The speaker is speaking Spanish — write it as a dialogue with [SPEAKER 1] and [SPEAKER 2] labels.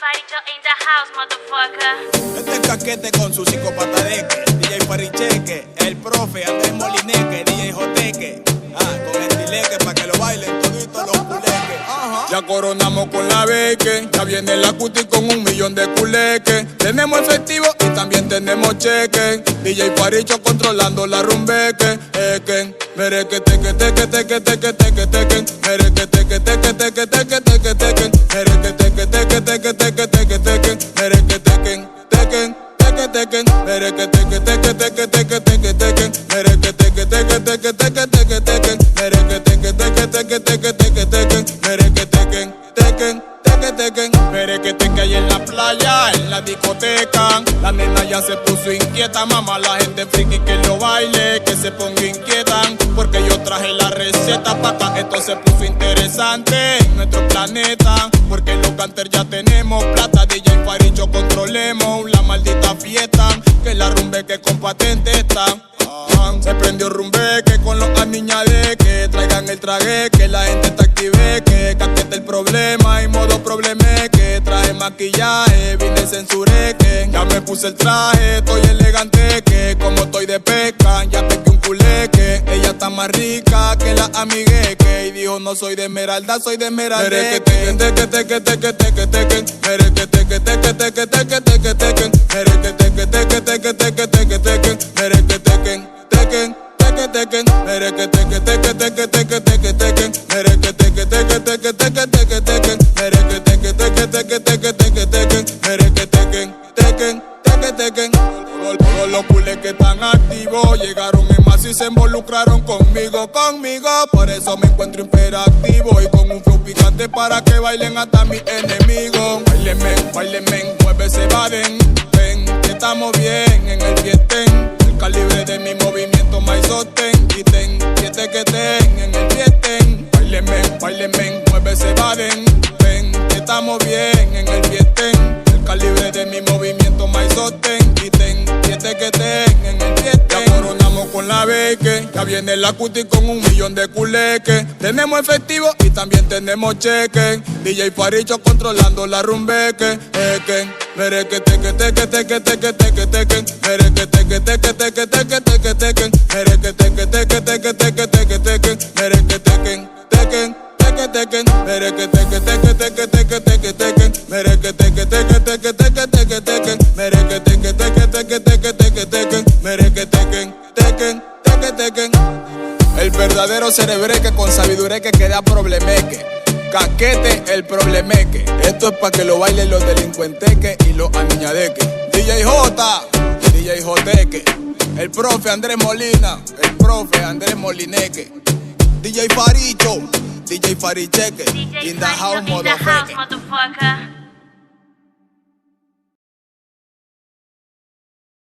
[SPEAKER 1] Faricho in the house, motherfucker.
[SPEAKER 2] Este es Caquete con su psicopateque, DJ Faricheque, el profe Andrés Molineque, DJ Joteque, con el tileque pa' que lo bailen toditos los culeques. Ya coronamos con la beque, ya viene la cuti con 1 millón de culeques. Tenemos efectivo y también tenemos cheque. DJ Faricho controlando la rumbeque, mereque teque teque teque teque teque teque, mereque teque teque teque teque teque teque, mereque teque teque teque teque teque teque, mereque tequen tequen teque tequen, mereque teque teque teque teque teque teque, mereque teque teque teque teque teque teque, mereque teque teque teque teque teque teque, mereque tequen tequen teque tequen, mereque teque ahí en la playa, en la discoteca. La nena ya se puso inquieta, mamá, la gente friki que lo baile, que se ponga inquieta, porque yo traje la receta pa' acá. Esto se puso interesante en nuestro planeta, porque los canters ya tenemos plata. DJ Faricho controlemos la maldita fiesta, que la rumbeque con patente está. Se prendió rumbeque con los aniñades, que traigan el traje, que la gente está active, que Caquete el problema y modo probleme, que traje maquillaje, vine censuré, que ya me puse el traje, estoy elegante, que como estoy de pesca, ya pesqué un culeque, ella está más rica que la amigueque, y dijo no soy de Esmeralda, soy de Esmeraldeque. Mereque teque teque teque teque, mereque teque teque teque teque teque teque, mereque teque teque teque teque teque teque, mereque tequen tequen teque tequen, mereque teque teque teque teque teque teque, mereque teque teque teque teque teque teque, mereque teque teque teque teque teque teque, mereque tequen tequen teque tequen. Todos los culés que están activos llegaron en masa y se involucraron conmigo. Por eso me encuentro imperactivo y con un flow picante para que bailen hasta mis enemigos. Bailenme, bailenme, muévese, baden, ven, que estamos bien en el fiestén. El calibre de mi movimiento más sostén, y ten, que ten en el fiestén. Bailenme, bailenme, muévese, baden, ven, que estamos bien en el fiestén. El calibre de mi movimiento más sostén, y ten, que ten en el fiestén. Ya coronamos con la beque, ya viene la cuti con 1 millón de culeques. Tenemos efectivo y también tenemos cheque. DJ Faricho controlando la rumbeque, mereque teque teque teque teque teque teque, mereque teque teque teque teque teque teque, mereque teque teque teque teque teque teque, mereque tequen tequen teque tequen, mereque teque teque teque teque teque teque, mereque teque teque teque teque teque teque, mereque teque teque teque teque teque teque, mereque tequen tequen teque tequen. El verdadero cerebreque con sabiduría que queda problemeque. Caquete el problemeque. Esto es pa' que lo bailen los delincuenteques y los aniñadeques. DJ J, DJ Joteque, el profe Andrés Molina, el profe Andrés Molineque, DJ Faricho, DJ Faricheque, in the house, motherfucker.